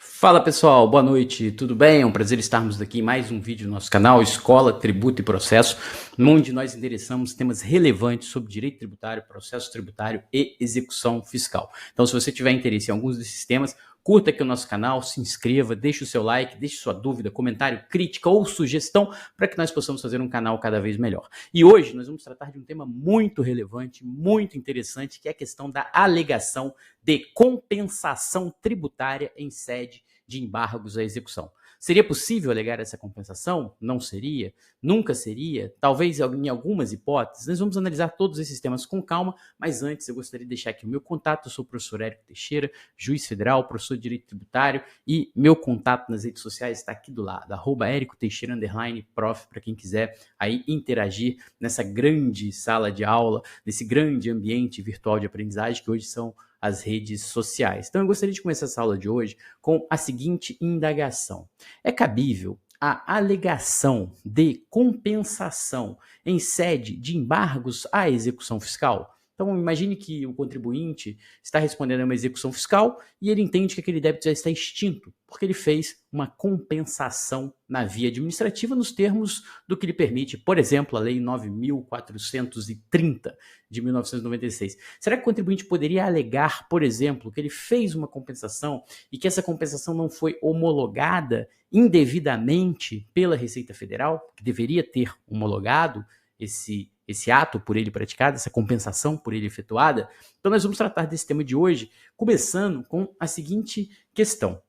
Fala pessoal, boa noite, tudo bem? É um prazer estarmos aqui em mais um vídeo do nosso canal Escola, Tributo e Processo, onde nós endereçamos temas relevantes sobre direito tributário, processo tributário e execução fiscal. Então, se você tiver interesse em alguns desses temas, curta aqui o nosso canal, se inscreva, deixe o seu like, deixe sua dúvida, comentário, crítica ou sugestão para que nós possamos fazer um canal cada vez melhor. E hoje nós vamos tratar de um tema muito relevante, muito interessante, que é a questão da alegação de compensação tributária em sede de embargos à execução. Seria possível alegar essa compensação? Não seria? Nunca seria? Talvez em algumas hipóteses. Nós vamos analisar todos esses temas com calma, mas antes eu gostaria de deixar aqui o meu contato. Eu sou o professor Érico Teixeira, juiz federal, professor de Direito Tributário, e meu contato nas redes sociais está aqui do lado, @EricoTeixeira _prof, para quem quiser aí interagir nessa grande sala de aula, nesse grande ambiente virtual de aprendizagem que hoje são as redes sociais. Então eu gostaria de começar essa aula de hoje com a seguinte indagação: é cabível a alegação de compensação em sede de embargos à execução fiscal? Então, imagine que o contribuinte está respondendo a uma execução fiscal e ele entende que aquele débito já está extinto, porque ele fez uma compensação na via administrativa nos termos do que lhe permite, por exemplo, a Lei 9.430 de 1996. Será que o contribuinte poderia alegar, por exemplo, que ele fez uma compensação e que essa compensação não foi homologada indevidamente pela Receita Federal, que deveria ter homologado esse ato por ele praticado, essa compensação por ele efetuada? Então nós vamos tratar desse tema de hoje, começando com a seguinte questão.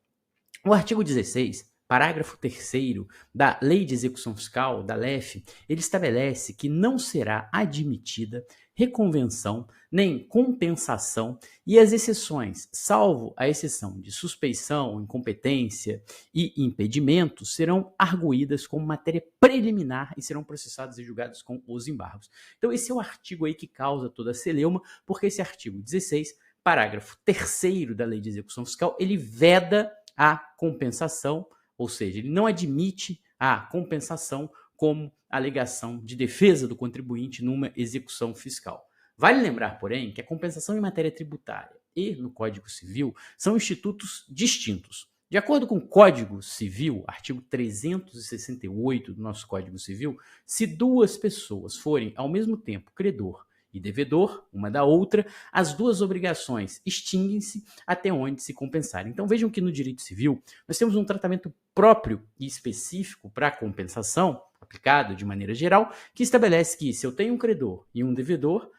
O artigo 16, parágrafo 3º da Lei de Execução Fiscal, da LEF, ele estabelece que não será admitida reconvenção nem compensação, e as exceções, salvo a exceção de suspeição, incompetência e impedimento, serão arguídas como matéria preliminar e serão processadas e julgadas com os embargos. Então esse é o artigo aí que causa toda a celeuma, porque esse artigo 16, parágrafo 3º da Lei de Execução Fiscal, ele veda a compensação, ou seja, ele não admite a compensação como alegação de defesa do contribuinte numa execução fiscal. Vale lembrar, porém, que a compensação em matéria tributária e no Código Civil são institutos distintos. De acordo com o Código Civil, artigo 368 do nosso Código Civil, se duas pessoas forem ao mesmo tempo credor e devedor, uma da outra, as duas obrigações extinguem-se até onde se compensarem. Então vejam que no direito civil nós temos um tratamento próprio e específico para a compensação, aplicado de maneira geral, que estabelece que se eu tenho um credor e um devedor,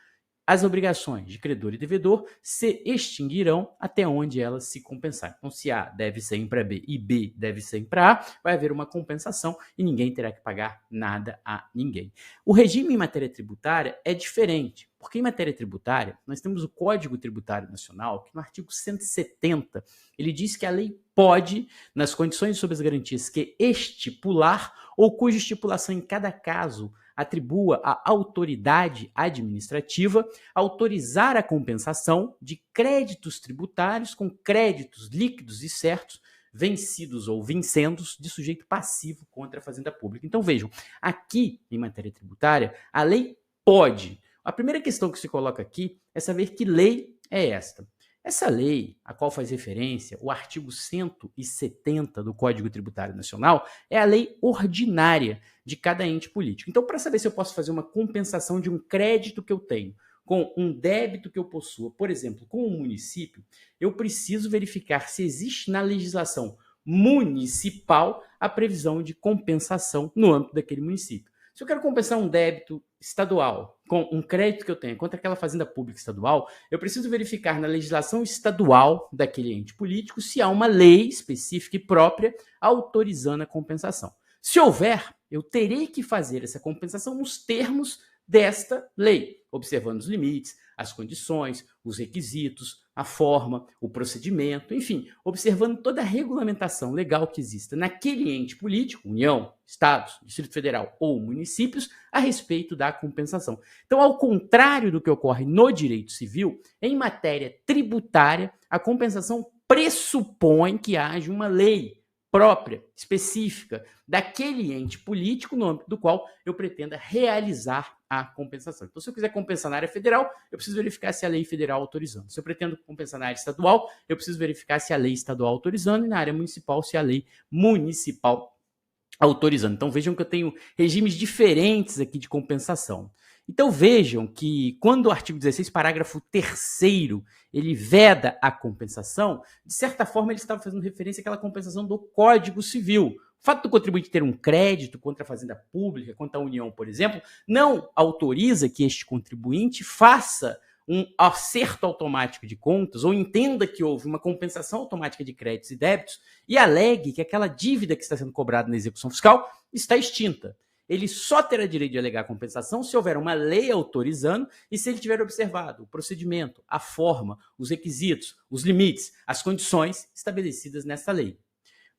as obrigações de credor e devedor se extinguirão até onde elas se compensarem. Então, se A deve 100 para B e B deve 100 para A, vai haver uma compensação e ninguém terá que pagar nada a ninguém. O regime em matéria tributária é diferente, porque em matéria tributária nós temos o Código Tributário Nacional, que no artigo 170, ele diz que a lei pode, nas condições sob as garantias que estipular ou cuja estipulação em cada caso atribua à autoridade administrativa autorizar a compensação de créditos tributários com créditos líquidos e certos vencidos ou vincendos de sujeito passivo contra a Fazenda Pública. Então vejam, aqui em matéria tributária, a lei pode. A primeira questão que se coloca aqui é saber que lei é esta. Essa lei, a qual faz referência o artigo 170 do Código Tributário Nacional, é a lei ordinária de cada ente político. Então, para saber se eu posso fazer uma compensação de um crédito que eu tenho com um débito que eu possua, por exemplo, com um município, eu preciso verificar se existe na legislação municipal a previsão de compensação no âmbito daquele município. Se eu quero compensar um débito estadual com um crédito que eu tenho contra aquela fazenda pública estadual, eu preciso verificar na legislação estadual daquele ente político se há uma lei específica e própria autorizando a compensação. Se houver, eu terei que fazer essa compensação nos termos desta lei, observando os limites, as condições, os requisitos, a forma, o procedimento, enfim, observando toda a regulamentação legal que exista naquele ente político, União, Estados, Distrito Federal ou municípios, a respeito da compensação. Então, ao contrário do que ocorre no direito civil, em matéria tributária, a compensação pressupõe que haja uma lei própria, específica, daquele ente político no âmbito do qual eu pretenda realizar a compensação. Então, se eu quiser compensar na área federal, eu preciso verificar se a lei federal autorizando. Se eu pretendo compensar na área estadual, eu preciso verificar se a lei estadual autorizando, e na área municipal, se a lei municipal autorizando. Então, vejam que eu tenho regimes diferentes aqui de compensação. Então, vejam que quando o artigo 16, parágrafo 3º, ele veda a compensação, de certa forma ele estava fazendo referência àquela compensação do Código Civil. O fato do contribuinte ter um crédito contra a Fazenda Pública, contra a União, por exemplo, não autoriza que este contribuinte faça um acerto automático de contas ou entenda que houve uma compensação automática de créditos e débitos e alegue que aquela dívida que está sendo cobrada na execução fiscal está extinta. Ele só terá direito de alegar compensação se houver uma lei autorizando e se ele tiver observado o procedimento, a forma, os requisitos, os limites, as condições estabelecidas nessa lei.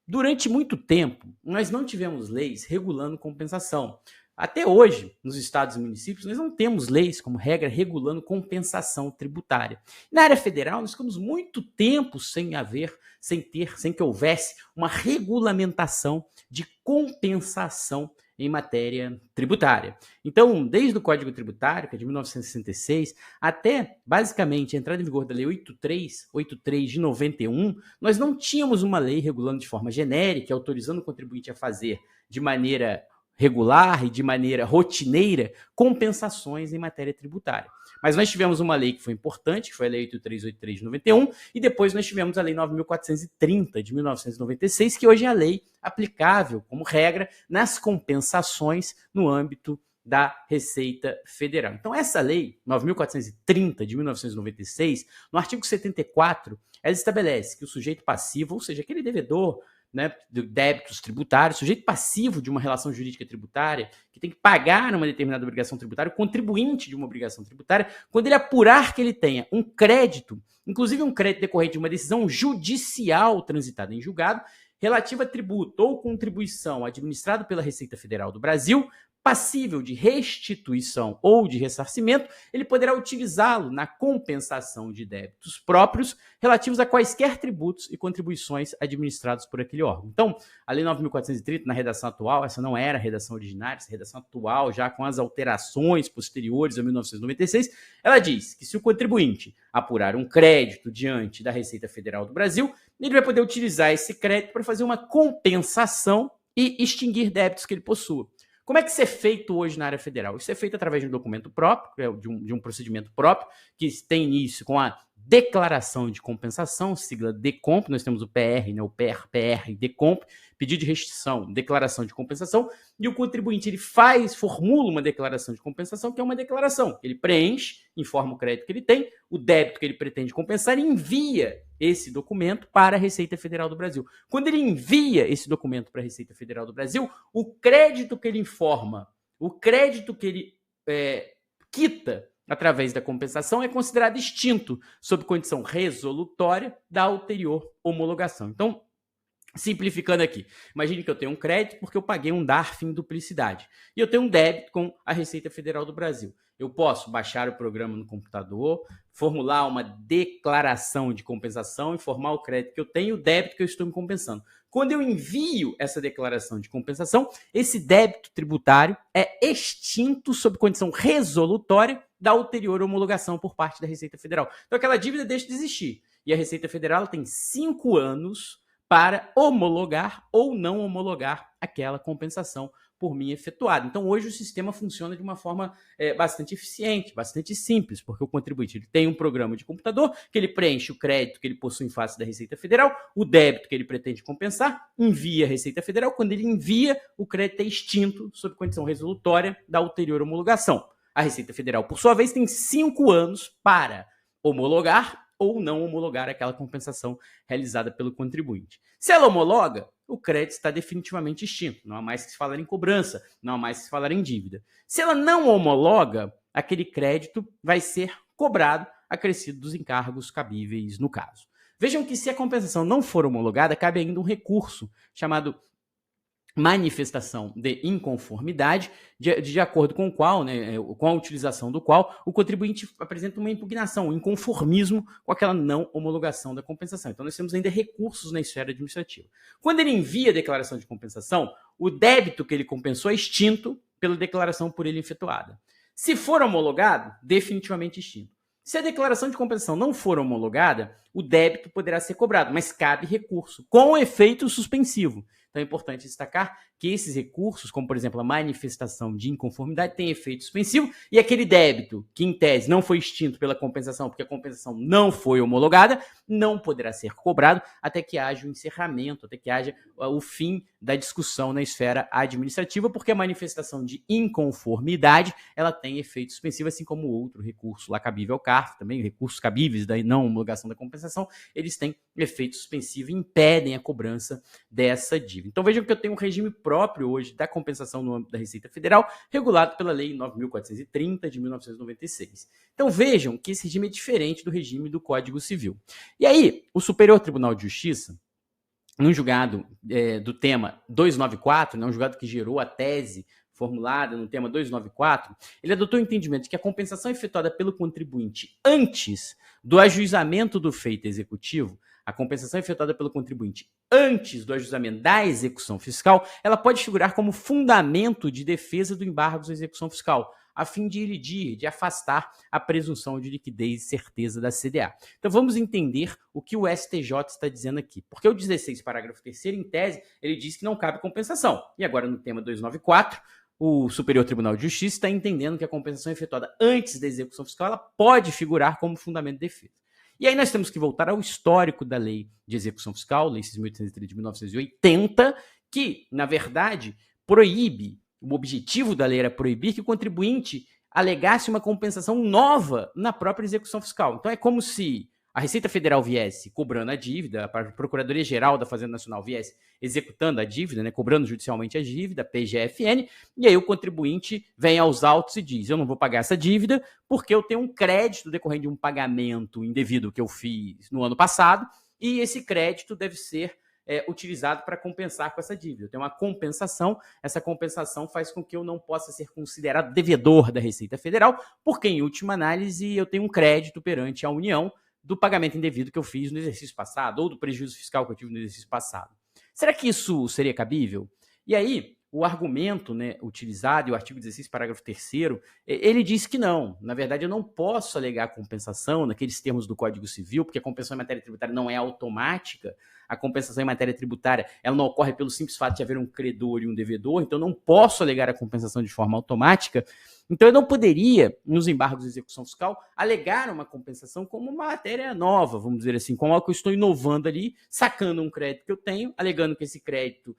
Durante muito tempo, nós não tivemos leis regulando compensação. Até hoje, nos estados e municípios, nós não temos leis, como regra, regulando compensação tributária. Na área federal, nós ficamos muito tempo sem que houvesse uma regulamentação de compensação em matéria tributária. Então, desde o Código Tributário, que é de 1966, até, basicamente, a entrada em vigor da Lei 83 de 91, nós não tínhamos uma lei regulando de forma genérica, autorizando o contribuinte a fazer de maneira regular e de maneira rotineira compensações em matéria tributária. Mas nós tivemos uma lei que foi importante, que foi a Lei 8383 de 91, e depois nós tivemos a Lei 9.430 de 1996, que hoje é a lei aplicável, como regra, nas compensações no âmbito da Receita Federal. Então, essa lei, 9.430 de 1996, no artigo 74, ela estabelece que o sujeito passivo, ou seja, aquele devedor, né, de débitos tributários, sujeito passivo de uma relação jurídica tributária, que tem que pagar uma determinada obrigação tributária, o contribuinte de uma obrigação tributária, quando ele apurar que ele tenha um crédito, inclusive um crédito decorrente de uma decisão judicial transitada em julgado, relativa a tributo ou contribuição administrado pela Receita Federal do Brasil, passível de restituição ou de ressarcimento, ele poderá utilizá-lo na compensação de débitos próprios relativos a quaisquer tributos e contribuições administrados por aquele órgão. Então, a Lei 9.430, na redação atual, essa não era a redação originária, essa redação atual, já com as alterações posteriores a 1996, ela diz que se o contribuinte apurar um crédito diante da Receita Federal do Brasil, ele vai poder utilizar esse crédito para fazer uma compensação e extinguir débitos que ele possua. Como é que isso é feito hoje na área federal? Isso é feito através de um documento próprio, de um procedimento próprio, que tem início com a declaração de compensação, sigla DECOMP, nós temos o PR, né, o PR, DECOMP, pedido de restrição, declaração de compensação, e o contribuinte ele formula uma declaração de compensação, que é uma declaração, ele preenche, informa o crédito que ele tem, o débito que ele pretende compensar e envia esse documento para a Receita Federal do Brasil. Quando ele envia esse documento para a Receita Federal do Brasil, o crédito que ele informa, o crédito que ele quita através da compensação é considerado extinto, sob condição resolutória da ulterior homologação. Então, simplificando aqui, imagine que eu tenho um crédito porque eu paguei um DARF em duplicidade e eu tenho um débito com a Receita Federal do Brasil. Eu posso baixar o programa no computador, formular uma declaração de compensação, informar o crédito que eu tenho e o débito que eu estou me compensando. Quando eu envio essa declaração de compensação, esse débito tributário é extinto sob condição resolutória da ulterior homologação por parte da Receita Federal. Então, aquela dívida deixa de existir. E a Receita Federal tem 5 anos para homologar ou não homologar aquela compensação por mim efetuada. Então, hoje o sistema funciona de uma forma bastante eficiente, bastante simples, porque o contribuinte ele tem um programa de computador que ele preenche o crédito que ele possui em face da Receita Federal, o débito que ele pretende compensar, envia a Receita Federal. Quando ele envia, o crédito é extinto sob condição resolutória da ulterior homologação. A Receita Federal, por sua vez, tem 5 anos para homologar ou não homologar aquela compensação realizada pelo contribuinte. Se ela homologa, o crédito está definitivamente extinto. Não há mais que se falar em cobrança, não há mais que se falar em dívida. Se ela não homologa, aquele crédito vai ser cobrado acrescido dos encargos cabíveis no caso. Vejam que se a compensação não for homologada, cabe ainda um recurso chamado manifestação de inconformidade, de acordo com o qual, né, com a utilização do qual, o contribuinte apresenta uma impugnação, um inconformismo com aquela não homologação da compensação. Então, nós temos ainda recursos na esfera administrativa. Quando ele envia a declaração de compensação, o débito que ele compensou é extinto pela declaração por ele efetuada. Se for homologado, definitivamente extinto. Se a declaração de compensação não for homologada, o débito poderá ser cobrado, mas cabe recurso, com efeito suspensivo. Então é importante destacar que esses recursos, como por exemplo a manifestação de inconformidade, têm efeito suspensivo, e aquele débito que em tese não foi extinto pela compensação, porque a compensação não foi homologada, não poderá ser cobrado até que haja o encerramento, até que haja o fim da discussão na esfera administrativa, porque a manifestação de inconformidade ela tem efeito suspensivo, assim como outro recurso lá cabível ao CARF, também recursos cabíveis da não homologação da compensação, eles têm efeito suspensivo e impedem a cobrança dessa dívida. Então vejam que eu tenho um regime próprio hoje da compensação no âmbito da Receita Federal, regulado pela Lei 9.430 de 1996. Então vejam que esse regime é diferente do regime do Código Civil. E aí, o Superior Tribunal de Justiça, num julgado do tema 294, né, um julgado que gerou a tese formulada no tema 294, ele adotou o entendimento de que a compensação efetuada pelo contribuinte antes do ajuizamento do feito executivo, a compensação efetuada pelo contribuinte antes do ajuizamento da execução fiscal, ela pode figurar como fundamento de defesa do embargo da execução fiscal, a fim de ilidir, de afastar a presunção de liquidez e certeza da CDA. Então vamos entender o que o STJ está dizendo aqui. Porque o 16, parágrafo 3º, em tese, ele diz que não cabe compensação. E agora no tema 294, o Superior Tribunal de Justiça está entendendo que a compensação efetuada antes da execução fiscal ela pode figurar como fundamento de defesa. E aí nós temos que voltar ao histórico da Lei de Execução Fiscal, Lei 6.830 de 1980, que, na verdade, proíbe, o objetivo da lei era proibir que o contribuinte alegasse uma compensação nova na própria execução fiscal. Então é como se a Receita Federal viesse cobrando a dívida, a Procuradoria-Geral da Fazenda Nacional viesse executando a dívida, né, cobrando judicialmente a dívida, PGFN, e aí o contribuinte vem aos autos e diz, eu não vou pagar essa dívida porque eu tenho um crédito decorrente de um pagamento indevido que eu fiz no ano passado, e esse crédito deve ser utilizado para compensar com essa dívida. Eu tenho uma compensação, essa compensação faz com que eu não possa ser considerado devedor da Receita Federal, porque, em última análise, eu tenho um crédito perante a União do pagamento indevido que eu fiz no exercício passado, ou do prejuízo fiscal que eu tive no exercício passado. Será que isso seria cabível? E aí, o argumento, né, utilizado, e o artigo 16, parágrafo 3º, ele diz que não. Na verdade, eu não posso alegar compensação naqueles termos do Código Civil, porque a compensação em matéria tributária não é automática. A compensação em matéria tributária ela não ocorre pelo simples fato de haver um credor e um devedor, então eu não posso alegar a compensação de forma automática. Então eu não poderia, nos embargos de execução fiscal, alegar uma compensação como uma matéria nova, vamos dizer assim, como algo que eu estou inovando ali, sacando um crédito que eu tenho, alegando que esse crédito,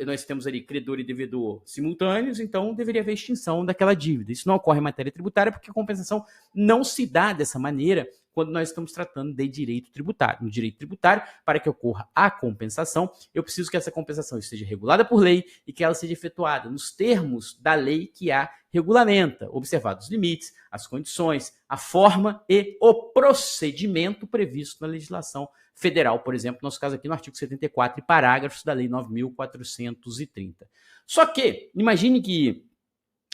nós temos ali credor e devedor simultâneos, então deveria haver extinção daquela dívida. Isso não ocorre em matéria tributária porque a compensação não se dá dessa maneira quando nós estamos tratando de direito tributário. No direito tributário, para que ocorra a compensação, eu preciso que essa compensação esteja regulada por lei e que ela seja efetuada nos termos da lei que a regulamenta, observados os limites, as condições, a forma e o procedimento previsto na legislação federal, por exemplo, no nosso caso aqui no artigo 74 e parágrafos da Lei 9.430. Só que, imagine que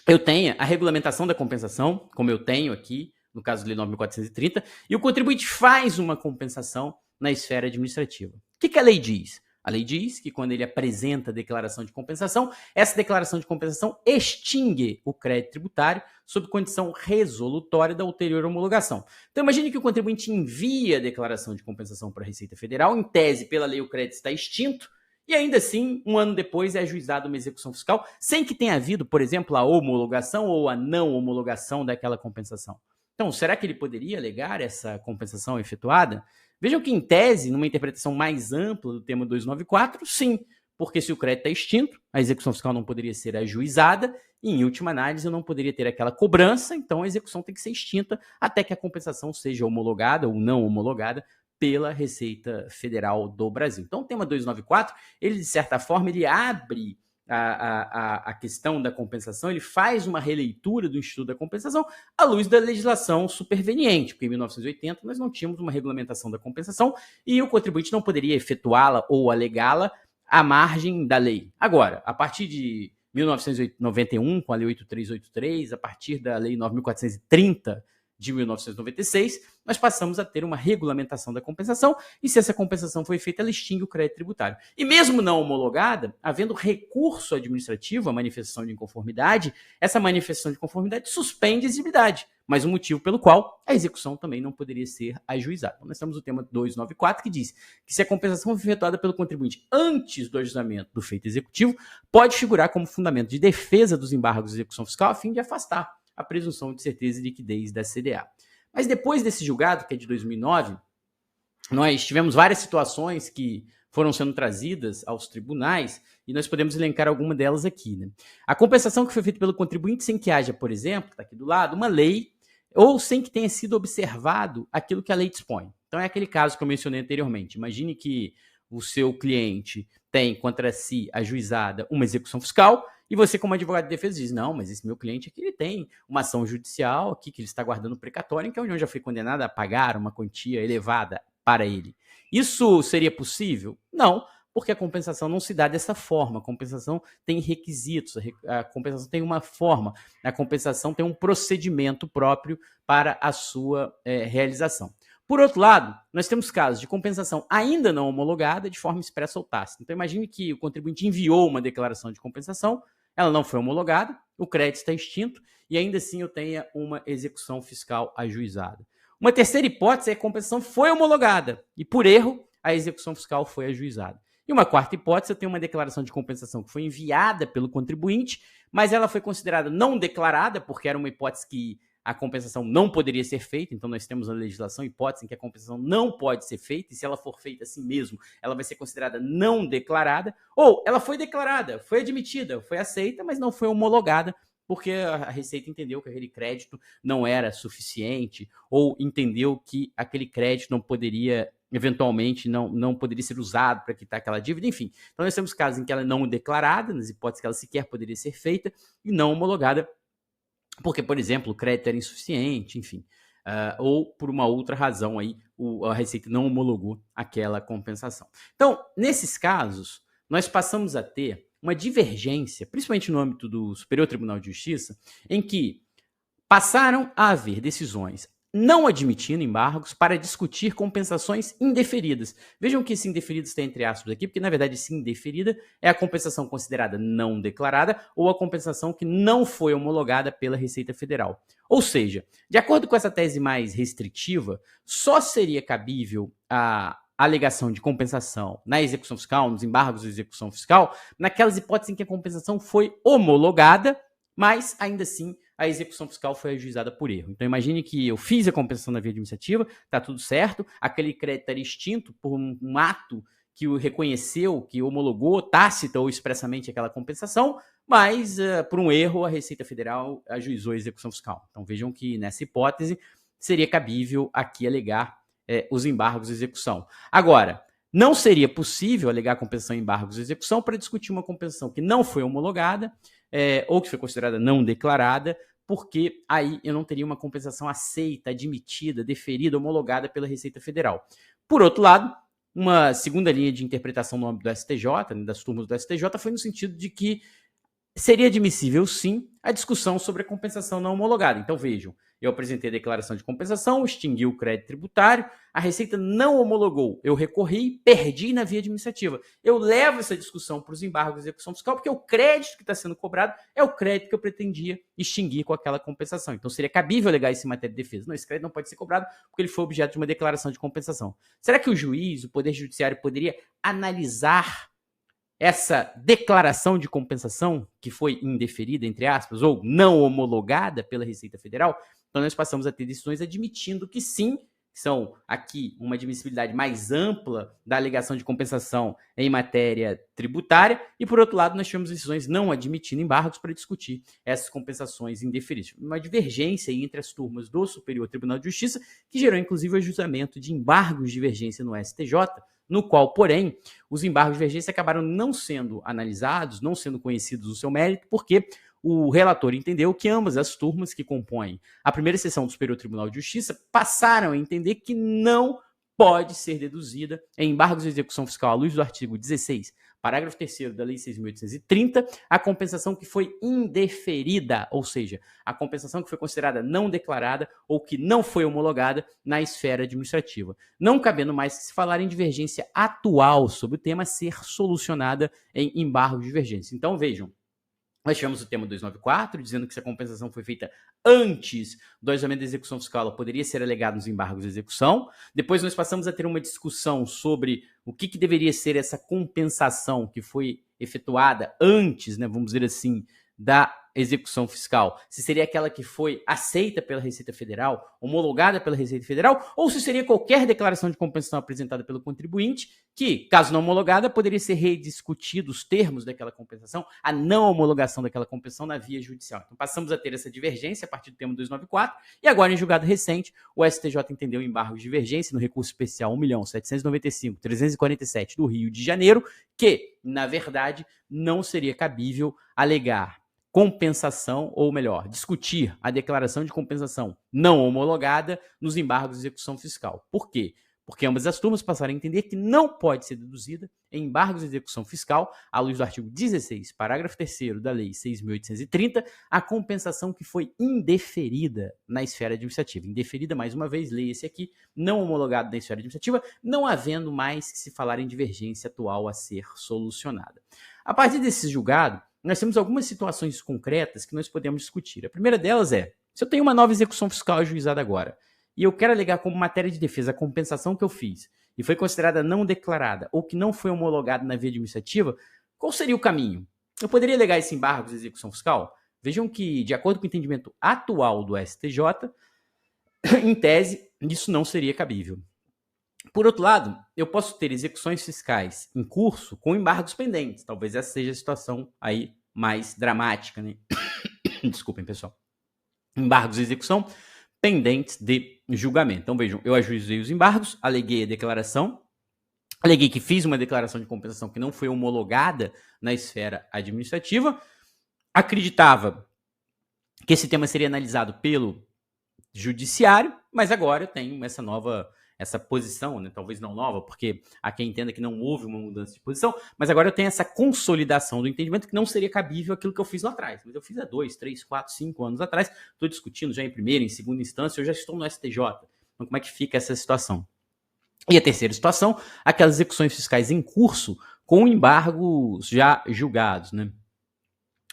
eu tenha a regulamentação da compensação, como eu tenho aqui, no caso da Lei 9.430, e o contribuinte faz uma compensação na esfera administrativa. O que a lei diz? A lei diz que quando ele apresenta a declaração de compensação, essa declaração de compensação extingue o crédito tributário sob condição resolutória da ulterior homologação. Então imagine que o contribuinte envia a declaração de compensação para a Receita Federal, em tese, pela lei o crédito está extinto, e ainda assim, um ano depois é ajuizada uma execução fiscal, sem que tenha havido, por exemplo, a homologação ou a não homologação daquela compensação. Então, será que ele poderia alegar essa compensação efetuada? Vejam que, em tese, numa interpretação mais ampla do tema 294, sim, porque se o crédito é extinto, a execução fiscal não poderia ser ajuizada e, em última análise, eu não poderia ter aquela cobrança, então a execução tem que ser extinta até que a compensação seja homologada ou não homologada pela Receita Federal do Brasil. Então, o tema 294, ele, de certa forma, ele abre a questão da compensação, ele faz uma releitura do Instituto da Compensação à luz da legislação superveniente, porque em 1980 nós não tínhamos uma regulamentação da compensação e o contribuinte não poderia efetuá-la ou alegá-la à margem da lei. Agora, a partir de 1991, com a Lei 8383, a partir da Lei 9.430 de 1996, nós passamos a ter uma regulamentação da compensação, e se essa compensação foi feita, ela extingue o crédito tributário. E mesmo não homologada, havendo recurso administrativo à manifestação de inconformidade, essa manifestação de conformidade suspende a exigibilidade, mas um motivo pelo qual a execução também não poderia ser ajuizada. Então, nós temos o tema 294, que diz que se a compensação for efetuada pelo contribuinte antes do ajuizamento do feito executivo, pode figurar como fundamento de defesa dos embargos de execução fiscal a fim de afastar a presunção de certeza e liquidez da CDA. Mas depois desse julgado, que é de 2009, nós tivemos várias situações que foram sendo trazidas aos tribunais e nós podemos elencar alguma delas aqui. Né? A compensação que foi feita pelo contribuinte sem que haja, por exemplo, que está aqui do lado, uma lei ou sem que tenha sido observado aquilo que a lei dispõe. Então é aquele caso que eu mencionei anteriormente. Imagine que o seu cliente tem contra si ajuizada uma execução fiscal e você, como advogado de defesa, diz, não, mas esse meu cliente aqui, ele tem uma ação judicial aqui que ele está guardando precatório, em que a União já foi condenada a pagar uma quantia elevada para ele. Isso seria possível? Não, porque a compensação não se dá dessa forma. A compensação tem requisitos, a compensação tem uma forma, a compensação tem um procedimento próprio para a sua realização. Por outro lado, nós temos casos de compensação ainda não homologada de forma expressa ou tácita. Então, imagine que o contribuinte enviou uma declaração de compensação, ela não foi homologada, o crédito está extinto e ainda assim eu tenha uma execução fiscal ajuizada. Uma terceira hipótese é que a compensação foi homologada e, por erro, a execução fiscal foi ajuizada. E uma quarta hipótese, eu tenho uma declaração de compensação que foi enviada pelo contribuinte, mas ela foi considerada não declarada, porque era uma hipótese que a compensação não poderia ser feita, então nós temos na legislação hipótese em que a compensação não pode ser feita, e se ela for feita assim mesmo, ela vai ser considerada não declarada, ou ela foi declarada, foi admitida, foi aceita, mas não foi homologada, porque a Receita entendeu que aquele crédito não era suficiente, ou entendeu que aquele crédito não poderia, eventualmente, não poderia ser usado para quitar aquela dívida, enfim. Então nós temos casos em que ela é não declarada, nas hipóteses que ela sequer poderia ser feita, e não homologada, porque, por exemplo, o crédito era insuficiente, enfim, ou por uma outra razão aí, a Receita não homologou aquela compensação. Então, nesses casos, nós passamos a ter uma divergência, principalmente no âmbito do Superior Tribunal de Justiça, em que passaram a haver decisões não admitindo embargos para discutir compensações indeferidas. Vejam que esse indeferido está entre aspas aqui, porque na verdade esse indeferida é a compensação considerada não declarada ou a compensação que não foi homologada pela Receita Federal. Ou seja, de acordo com essa tese mais restritiva, só seria cabível a alegação de compensação na execução fiscal, nos embargos de execução fiscal, naquelas hipóteses em que a compensação foi homologada, mas ainda assim a execução fiscal foi ajuizada por erro. Então imagine que eu fiz a compensação na via administrativa, está tudo certo, aquele crédito era extinto por um ato que o reconheceu, que homologou tácita ou expressamente aquela compensação, mas por um erro a Receita Federal ajuizou a execução fiscal. Então vejam que nessa hipótese seria cabível aqui alegar os embargos de execução. Agora, não seria possível alegar compensação em embargos de execução para discutir uma compensação que não foi homologada ou que foi considerada não declarada, porque aí eu não teria uma compensação aceita, admitida, deferida, homologada pela Receita Federal. Por outro lado, uma segunda linha de interpretação no âmbito do STJ, das turmas do STJ, foi no sentido de que seria admissível, sim, a discussão sobre a compensação não homologada. Então, vejam, eu apresentei a declaração de compensação, extingui o crédito tributário, a Receita não homologou, eu recorri, perdi na via administrativa. Eu levo essa discussão para os embargos de execução fiscal, porque o crédito que está sendo cobrado é o crédito que eu pretendia extinguir com aquela compensação. Então, seria cabível alegar isso em matéria de defesa. Não, esse crédito não pode ser cobrado porque ele foi objeto de uma declaração de compensação. Será que o juiz, o Poder Judiciário, poderia analisar essa declaração de compensação, que foi indeferida, entre aspas, ou não homologada pela Receita Federal? Então, nós passamos a ter decisões admitindo que sim, são aqui uma admissibilidade mais ampla da alegação de compensação em matéria tributária, e por outro lado, nós tivemos decisões não admitindo embargos para discutir essas compensações indeferidas. Uma divergência entre as turmas do Superior Tribunal de Justiça, que gerou inclusive o ajustamento de embargos de divergência no STJ, no qual, porém, os embargos de divergência acabaram não sendo analisados, não sendo conhecidos o seu mérito, porque o relator entendeu que ambas as turmas que compõem a primeira sessão do Superior Tribunal de Justiça passaram a entender que não pode ser deduzida em embargos de execução fiscal à luz do artigo 16, parágrafo 3º da Lei 6.830, a compensação que foi indeferida, ou seja, a compensação que foi considerada não declarada ou que não foi homologada na esfera administrativa. Não cabendo mais que se falar em divergência atual sobre o tema ser solucionada em embargo de divergência. Então, vejam, nós tivemos o tema 294, dizendo que se a compensação foi feita antes do ajustamento da execução fiscal, ela poderia ser alegada nos embargos de execução. Depois nós passamos a ter uma discussão sobre o que deveria ser essa compensação que foi efetuada antes, né, vamos dizer assim, da execução fiscal. Se seria aquela que foi aceita pela Receita Federal, homologada pela Receita Federal, ou se seria qualquer declaração de compensação apresentada pelo contribuinte, que, caso não homologada, poderia ser rediscutido os termos daquela compensação, a não homologação daquela compensação na via judicial. Então passamos a ter essa divergência a partir do tema 294, e agora em julgado recente, o STJ entendeu o embargo de divergência no recurso especial 1.795.347 do Rio de Janeiro, que, na verdade, não seria cabível alegar compensação, ou melhor, discutir a declaração de compensação não homologada nos embargos de execução fiscal. Por quê? Porque ambas as turmas passaram a entender que não pode ser deduzida em embargos de execução fiscal, à luz do artigo 16, parágrafo 3º da Lei 6.830, a compensação que foi indeferida na esfera administrativa. Indeferida, mais uma vez, leia-se aqui, não homologado na esfera administrativa, não havendo mais que se falar em divergência atual a ser solucionada. A partir desse julgado, nós temos algumas situações concretas que nós podemos discutir. A primeira delas é, se eu tenho uma nova execução fiscal ajuizada agora, e eu quero alegar como matéria de defesa a compensação que eu fiz, e foi considerada não declarada, ou que não foi homologada na via administrativa, qual seria o caminho? Eu poderia alegar esse embargo de execução fiscal? Vejam que, de acordo com o entendimento atual do STJ, em tese, isso não seria cabível. Por outro lado, eu posso ter execuções fiscais em curso com embargos pendentes. Talvez essa seja a situação aí mais dramática, né? Desculpem, pessoal. Embargos de execução pendentes de julgamento. Então, vejam, eu ajuizei os embargos, aleguei a declaração, aleguei que fiz uma declaração de compensação que não foi homologada na esfera administrativa, acreditava que esse tema seria analisado pelo judiciário, mas agora eu tenho essa posição, né? Talvez não nova, porque há quem entenda que não houve uma mudança de posição, mas agora eu tenho essa consolidação do entendimento que não seria cabível aquilo que eu fiz lá atrás. Mas eu fiz há 2, 3, 4, 5 anos atrás, estou discutindo já em primeira, em segunda instância, eu já estou no STJ. Então como é que fica essa situação? E a terceira situação, aquelas execuções fiscais em curso com embargos já julgados, né?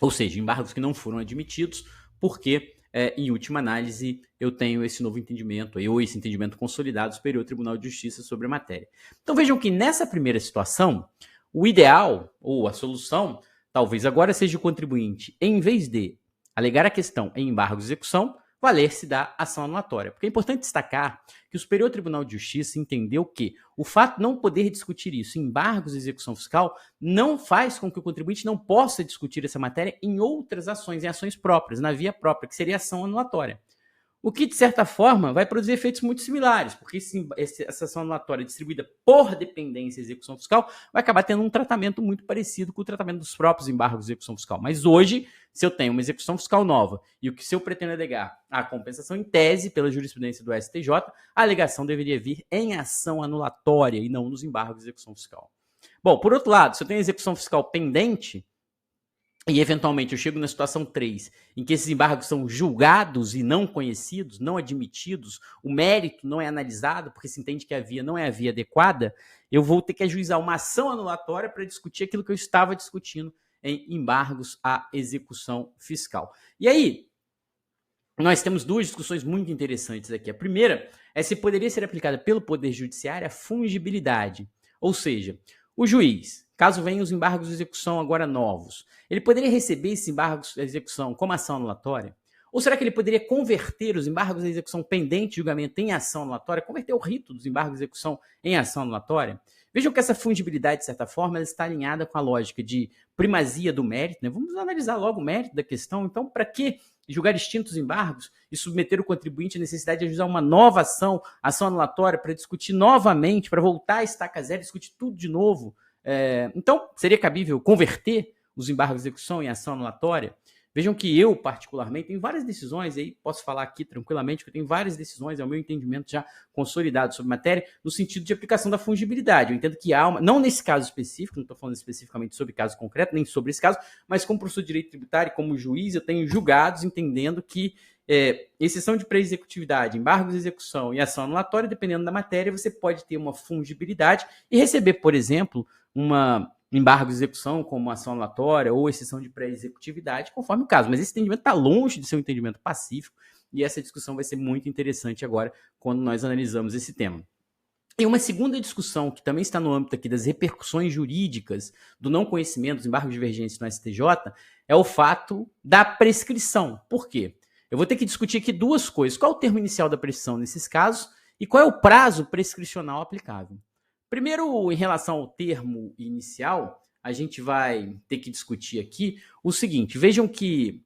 Ou seja, embargos que não foram admitidos porque em última análise, eu tenho esse novo entendimento, ou esse entendimento consolidado do Superior Tribunal de Justiça sobre a matéria. Então vejam que nessa primeira situação, o ideal, ou a solução, talvez agora seja o contribuinte, em vez de alegar a questão em embargo de execução, valer-se da ação anulatória. Porque é importante destacar que o Superior Tribunal de Justiça entendeu que o fato de não poder discutir isso em embargos de execução fiscal não faz com que o contribuinte não possa discutir essa matéria em outras ações, em ações próprias, na via própria, que seria a ação anulatória. O que, de certa forma, vai produzir efeitos muito similares, porque essa ação anulatória distribuída por dependência e execução fiscal vai acabar tendo um tratamento muito parecido com o tratamento dos próprios embargos de execução fiscal. Mas hoje, se eu tenho uma execução fiscal nova e se eu pretendo alegar a compensação em tese pela jurisprudência do STJ, a alegação deveria vir em ação anulatória e não nos embargos de execução fiscal. Bom, por outro lado, se eu tenho execução fiscal pendente, e eventualmente eu chego na situação 3, em que esses embargos são julgados e não conhecidos, não admitidos, o mérito não é analisado, porque se entende que a via não é a via adequada, eu vou ter que ajuizar uma ação anulatória para discutir aquilo que eu estava discutindo em embargos à execução fiscal. E aí, nós temos duas discussões muito interessantes aqui. A primeira é se poderia ser aplicada pelo Poder Judiciário a fungibilidade, ou seja, o juiz, caso venham os embargos de execução agora novos, ele poderia receber esses embargos de execução como ação anulatória? Ou será que ele poderia converter os embargos de execução pendente de julgamento em ação anulatória, converter o rito dos embargos de execução em ação anulatória? Vejam que essa fungibilidade, de certa forma, ela está alinhada com a lógica de primazia do mérito, né? Vamos analisar logo o mérito da questão. Então, para que julgar extintos embargos e submeter o contribuinte à necessidade de ajuizar uma nova ação anulatória, para discutir novamente, para voltar a estaca zero, discutir tudo de novo? Então, seria cabível converter os embargos de execução em ação anulatória? Vejam que eu, particularmente, tenho várias decisões, aí posso falar aqui tranquilamente que eu tenho várias decisões, é o meu entendimento já consolidado sobre matéria, no sentido de aplicação da fungibilidade. Eu entendo que há uma, não nesse caso específico, não estou falando especificamente sobre caso concreto, nem sobre esse caso, mas como professor de direito tributário, como juiz, eu tenho julgados entendendo que exceção de pré-executividade, embargos de execução e ação anulatória, dependendo da matéria, você pode ter uma fungibilidade e receber, por exemplo, uma embargo de execução como ação anulatória ou exceção de pré-executividade, conforme o caso. Mas esse entendimento está longe de ser um entendimento pacífico e essa discussão vai ser muito interessante agora quando nós analisamos esse tema. E uma segunda discussão, que também está no âmbito aqui das repercussões jurídicas do não conhecimento dos embargos divergentes no STJ, é o fato da prescrição. Por quê? Eu vou ter que discutir aqui duas coisas. Qual é o termo inicial da prescrição nesses casos e qual é o prazo prescricional aplicável? Primeiro, em relação ao termo inicial, a gente vai ter que discutir aqui o seguinte. Vejam que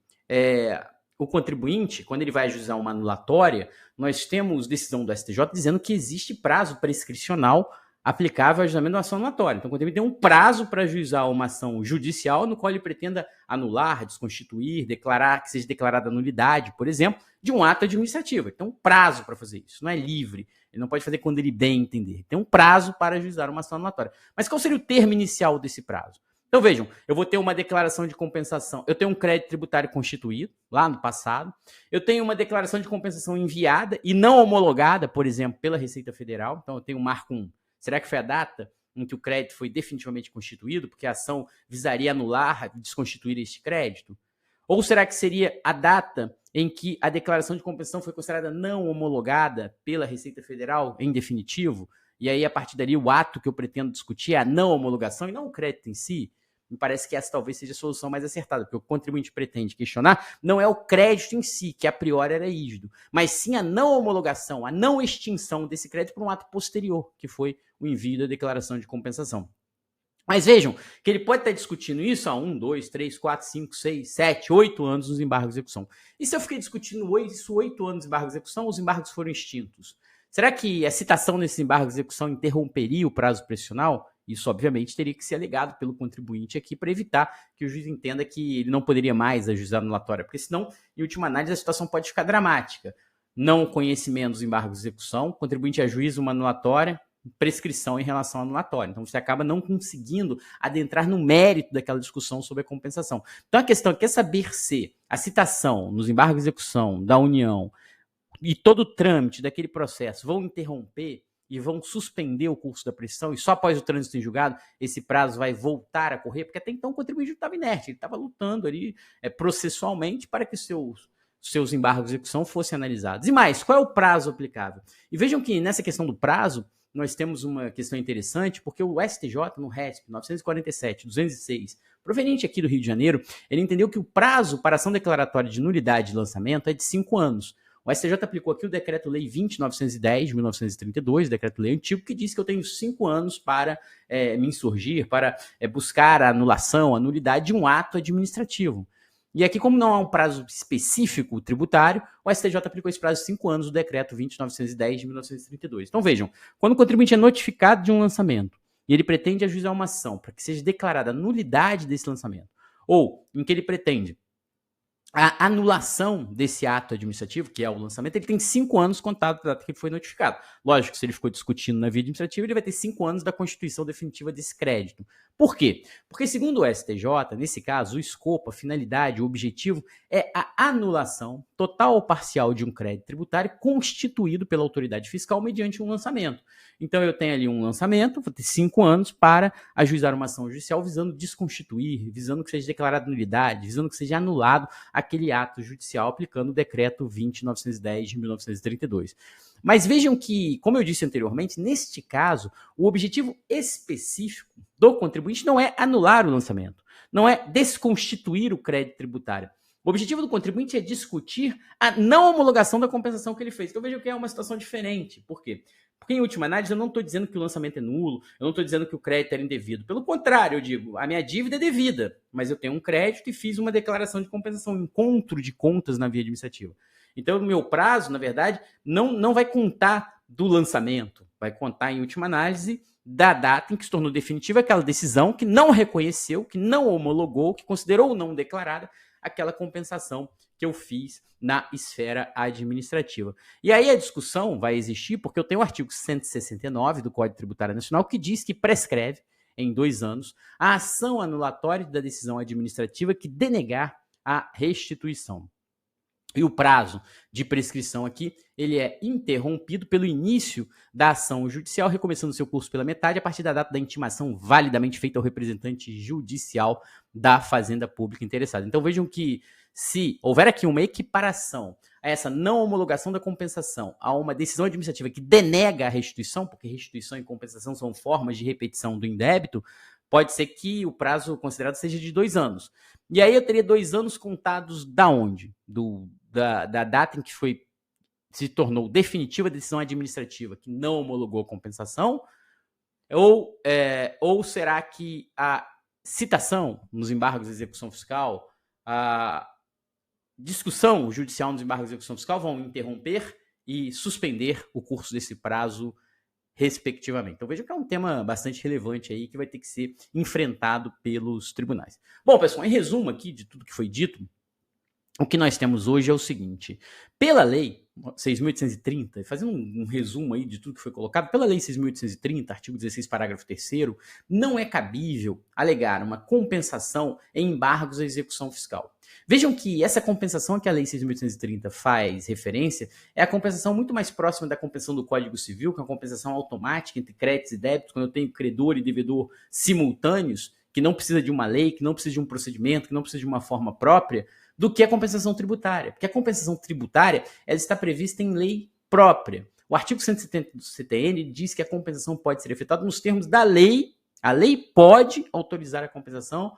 o contribuinte, quando ele vai ajuizar uma anulatória, nós temos decisão do STJ dizendo que existe prazo prescricional aplicável ao ajuizamento de uma ação anulatória. Então, o contribuinte tem um prazo para ajuizar uma ação judicial no qual ele pretenda anular, desconstituir, declarar que seja declarada nulidade, por exemplo, de um ato administrativo. Ele tem um prazo para fazer isso, não é livre. Ele não pode fazer quando ele bem entender. Tem um prazo para ajuizar uma ação anulatória. Mas qual seria o termo inicial desse prazo? Então vejam, eu vou ter uma declaração de compensação, eu tenho um crédito tributário constituído, lá no passado, eu tenho uma declaração de compensação enviada e não homologada, por exemplo, pela Receita Federal, então eu tenho um marco 1. Será que foi a data em que o crédito foi definitivamente constituído, porque a ação visaria anular, desconstituir este crédito? Ou será que seria a data em que a declaração de compensação foi considerada não homologada pela Receita Federal em definitivo? E aí, a partir dali, o ato que eu pretendo discutir é a não homologação e não o crédito em si? Me parece que essa talvez seja a solução mais acertada, porque o contribuinte pretende questionar não é o crédito em si, que a priori era rígido, mas sim a não homologação, a não extinção desse crédito por um ato posterior, que foi o envio da declaração de compensação. Mas vejam que ele pode estar discutindo isso há 1, 2, 3, 4, 5, 6, 7, 8 anos nos embargos de execução. E se eu fiquei discutindo isso 8 anos de embargos de execução, os embargos foram extintos? Será que a citação nesse embargo de execução interromperia o prazo prescricional? Isso, obviamente, teria que ser alegado pelo contribuinte aqui para evitar que o juiz entenda que ele não poderia mais ajuizar anulatória, porque senão, em última análise, a situação pode ficar dramática. Não conhecimento dos embargos de execução, o contribuinte ajuiza uma anulatória, prescrição em relação à anulatória. Então, você acaba não conseguindo adentrar no mérito daquela discussão sobre a compensação. Então, a questão é saber se a citação nos embargos de execução da União e todo o trâmite daquele processo vão interromper e vão suspender o curso da prescrição, e só após o trânsito em julgado esse prazo vai voltar a correr, porque até então o contribuinte estava inerte, ele estava lutando ali processualmente para que seus embargos de execução fossem analisados. E mais, qual é o prazo aplicável? E vejam que nessa questão do prazo, nós temos uma questão interessante, porque o STJ, no RESP 947-206, proveniente aqui do Rio de Janeiro, ele entendeu que o prazo para ação declaratória de nulidade de lançamento é de 5 anos. O STJ aplicou aqui o Decreto-Lei 20.910, de 1932, Decreto-Lei antigo, que diz que eu tenho 5 anos para me insurgir, para buscar a anulação, a nulidade de um ato administrativo. E aqui, como não há um prazo específico tributário, o STJ aplicou esse prazo de 5 anos do Decreto 20.910, de 1932. Então vejam, quando o contribuinte é notificado de um lançamento e ele pretende ajuizar uma ação para que seja declarada a nulidade desse lançamento, ou em que ele pretende a anulação desse ato administrativo, que é o lançamento, ele tem 5 anos contado da data que ele foi notificado. Lógico, se ele ficou discutindo na via administrativa, ele vai ter 5 anos da constituição definitiva desse crédito. Por quê? Porque, segundo o STJ, nesse caso, o escopo, a finalidade, o objetivo é a anulação total ou parcial de um crédito tributário constituído pela autoridade fiscal mediante um lançamento. Então, eu tenho ali um lançamento, vou ter 5 anos para ajuizar uma ação judicial visando desconstituir, visando que seja declarada nulidade, visando que seja anulado aquele ato judicial aplicando o Decreto 20.910 de 1932. Mas vejam que, como eu disse anteriormente, neste caso, o objetivo específico do contribuinte não é anular o lançamento, não é desconstituir o crédito tributário. O objetivo do contribuinte é discutir a não homologação da compensação que ele fez. Então vejam que é uma situação diferente. Por quê? Porque, em última análise, eu não estou dizendo que o lançamento é nulo, eu não estou dizendo que o crédito era indevido. Pelo contrário, eu digo, a minha dívida é devida, mas eu tenho um crédito e fiz uma declaração de compensação, um encontro de contas na via administrativa. Então, o meu prazo, na verdade, não vai contar do lançamento, vai contar, em última análise, da data em que se tornou definitiva aquela decisão que não reconheceu, que não homologou, que considerou não declarada aquela compensação que eu fiz na esfera administrativa. E aí a discussão vai existir porque eu tenho o artigo 169 do Código Tributário Nacional que diz que prescreve em 2 anos a ação anulatória da decisão administrativa que denegar a restituição. E o prazo de prescrição aqui, ele é interrompido pelo início da ação judicial, recomeçando seu curso pela metade a partir da data da intimação validamente feita ao representante judicial da Fazenda Pública interessada. Então vejam que se houver aqui uma equiparação a essa não homologação da compensação a uma decisão administrativa que denega a restituição, porque restituição e compensação são formas de repetição do indébito, pode ser que o prazo considerado seja de 2 anos. E aí eu teria 2 anos contados da onde? Da data em que se tornou definitiva a decisão administrativa que não homologou a compensação? Ou será que a citação nos embargos de execução fiscal, a discussão judicial nos embargos de execução fiscal vão interromper e suspender o curso desse prazo respectivamente? Então veja que é um tema bastante relevante aí que vai ter que ser enfrentado pelos tribunais. Bom, pessoal, em resumo aqui de tudo que foi dito, o que nós temos hoje é o seguinte: pela lei 6.830, fazendo um resumo aí de tudo que foi colocado, pela lei 6.830, artigo 16, parágrafo 3º, não é cabível alegar uma compensação em embargos à execução fiscal. Vejam que essa compensação que a lei 6.830 faz referência é a compensação muito mais próxima da compensação do Código Civil, que é uma compensação automática entre créditos e débitos, quando eu tenho credor e devedor simultâneos, que não precisa de uma lei, que não precisa de um procedimento, que não precisa de uma forma própria, do que a compensação tributária. Porque a compensação tributária ela está prevista em lei própria. O artigo 170 do CTN diz que a compensação pode ser efetuada nos termos da lei. A lei pode autorizar a compensação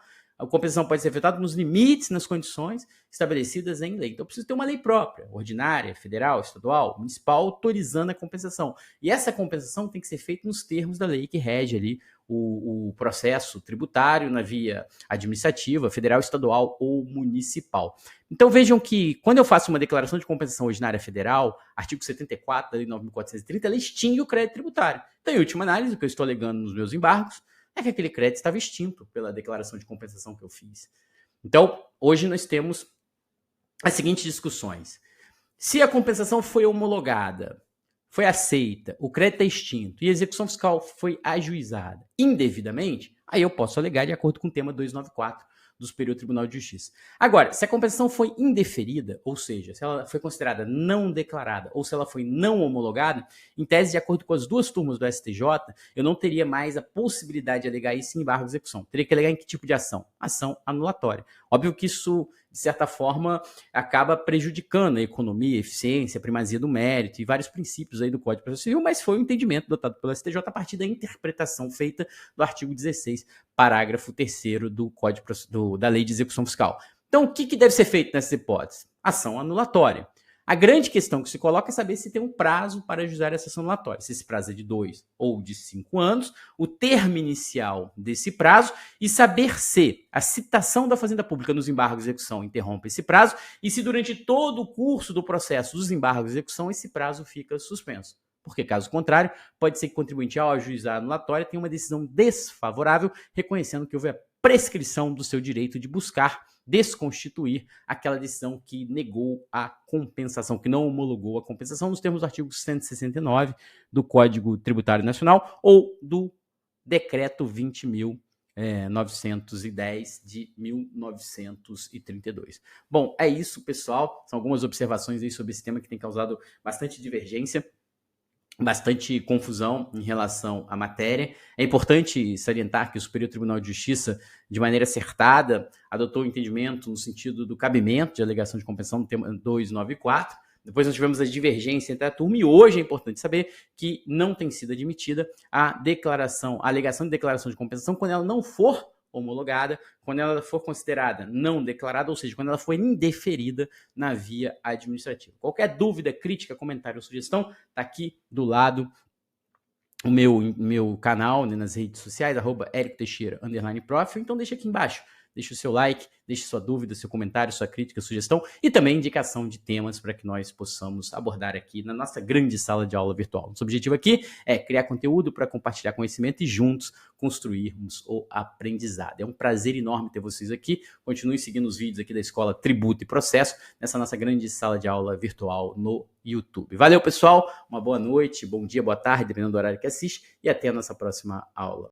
pode ser efetuada nos limites, nas condições estabelecidas em lei. Então, precisa ter uma lei própria, ordinária, federal, estadual, municipal, autorizando a compensação. E essa compensação tem que ser feita nos termos da lei que rege ali o processo tributário na via administrativa, federal, estadual ou municipal. Então, vejam que quando eu faço uma declaração de compensação ordinária federal, artigo 74 da lei 9.430, ela extingue o crédito tributário. Então, em última análise, o que eu estou alegando nos meus embargos é que aquele crédito estava extinto pela declaração de compensação que eu fiz. Então, hoje nós temos as seguintes discussões. Se a compensação foi homologada, foi aceita, o crédito é extinto e a execução fiscal foi ajuizada indevidamente, aí eu posso alegar de acordo com o tema 294 do Superior Tribunal de Justiça. Agora, se a compensação foi indeferida, ou seja, se ela foi considerada não declarada ou se ela foi não homologada, em tese, de acordo com as 2 turmas do STJ, eu não teria mais a possibilidade de alegar isso em embargo de execução. Teria que alegar em que tipo de ação? Ação anulatória. Óbvio que isso, de certa forma, acaba prejudicando a economia, a eficiência, a primazia do mérito e vários princípios aí do Código de Processo Civil, mas foi um entendimento adotado pelo STJ a partir da interpretação feita do artigo 16, parágrafo 3º do Código da Lei de Execução Fiscal. Então, o que deve ser feito nessa hipótese? Ação anulatória. A grande questão que se coloca é saber se tem um prazo para ajuizar essa ação anulatória. Se esse prazo é de 2 ou de 5 anos, o termo inicial desse prazo e saber se a citação da Fazenda Pública nos embargos de execução interrompe esse prazo e se durante todo o curso do processo dos embargos de execução esse prazo fica suspenso. Porque, caso contrário, pode ser que o contribuinte, ao ajuizar a anulatória, tenha uma decisão desfavorável, reconhecendo que houve a prescrição do seu direito de buscar desconstituir aquela decisão que negou a compensação, que não homologou a compensação nos termos do artigo 169 do Código Tributário Nacional ou do Decreto 20.910 de 1932. Bom, é isso, pessoal. São algumas observações aí sobre esse tema que tem causado bastante divergência, bastante confusão em relação à matéria. É importante salientar que o Superior Tribunal de Justiça, de maneira acertada, adotou o entendimento no sentido do cabimento de alegação de compensação no tema 294. Depois nós tivemos a divergência entre a turma e hoje é importante saber que não tem sido admitida a alegação de declaração de compensação quando ela não for homologada, quando ela for considerada não declarada, ou seja, quando ela for indeferida na via administrativa. Qualquer dúvida, crítica, comentário ou sugestão, está aqui do lado o meu canal, né, nas redes sociais, @ericteixeira_prof, então deixa aqui embaixo. deixe o seu like, deixe sua dúvida, seu comentário, sua crítica, sugestão e também indicação de temas para que nós possamos abordar aqui na nossa grande sala de aula virtual. Nosso objetivo aqui é criar conteúdo para compartilhar conhecimento e juntos construirmos o aprendizado. É um prazer enorme ter vocês aqui. Continue seguindo os vídeos aqui da Escola Tributo e Processo nessa nossa grande sala de aula virtual no YouTube. Valeu, pessoal. Uma boa noite, bom dia, boa tarde, dependendo do horário que assiste, e até a nossa próxima aula.